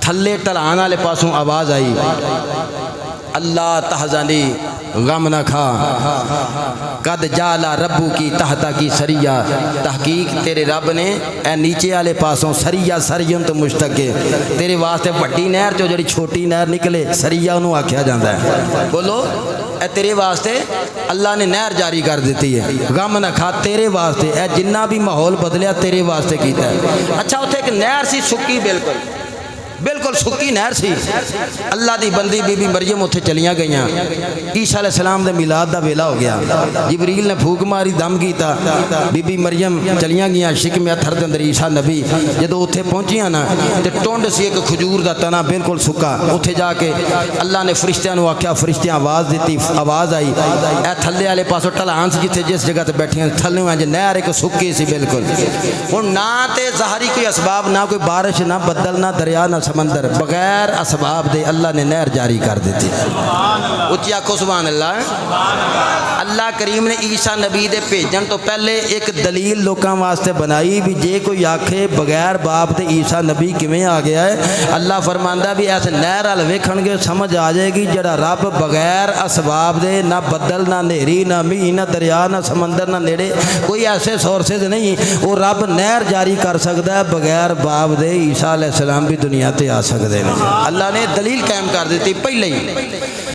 थले ढलान वाले पासों आवाज़ आई, अल्लाह तहज़नी गम न खा, कद जाला रब्बू की तहता की सरिया, तहकीक तेरे रब ने ए नीचे वाले पासों सरिया, सरियन तो मुश्तके तेरे वास्ते वड्डी नहर चो जी छोटी नहर निकले सरिया उन्होंने आख्या जाता है। बोलो ए तेरे वास्ते अल्लाह ने नहर जारी कर दी है, गम न खा तेरे वास्ते, ए जिन्ना भी माहौल बदलिया तेरे वास्ते किया है। अच्छा उत्थे एक नहर सी सुक्की, बिल्कुल बिल्कुल सुक्की नहर सी। अल्लाह दी बंदी बीबी मरियम उत्थे चलियां गईयां, ईसा अलैहिस्सलाम दे मिलाद दा वेला हो गया, जिबरील ने फूक मारी दम कीता, बीबी मरियम चलियां गईयां शिक में अथर दे अंदर ईसा नबी जदों उत्थे पहुंचियां ना ते टुंड सी एक खजूर दा तना बिल्कुल सुक्का, उत्थे जाके अल्लाह ने फरिश्तियां नूं आख्या, फरिश्तियां आवाज़ दी, आवाज़ आई ए थल्ले वाले पासों ढलान सी जिथे जिस जगह ते बैठियां थल्ले इंज नहर एक सुक्की सी बिल्कुल। हुण ना ते ज़ाहरी कोई असबाब, ना कोई बारिश, ना बदल, ना दरिया, ना समंदर, बगैर असबाब दे अल्लाह ने नहर जारी कर दी थी। उच्ची आखो सुभान अल्लाह। अल्लाह करीम ने ईसा नबी दे भेजन तो पहले एक दलील लोगों वास्ते बनाई भी जे कोई आखे बगैर बाप ते ईसा नबी किवें आ गया है, अल्लाह फरमांदा भी इस नहर अल वेखणगे समझ आ जाएगी जड़ा रब बगैर असबाब दे, ना बदल, ना नेरी, ना मीह, ना दरिया, ना समंदर, ना नेड़े कोई ऐसे सोर्सेज नहीं, वो रब नहर जारी कर सकता है बगैर बाप दे। ईसा अलैहिस्सलाम भी दुनिया ते आ सकते हैं। अल्लाह ने दलील कायम कर दी पहले ही।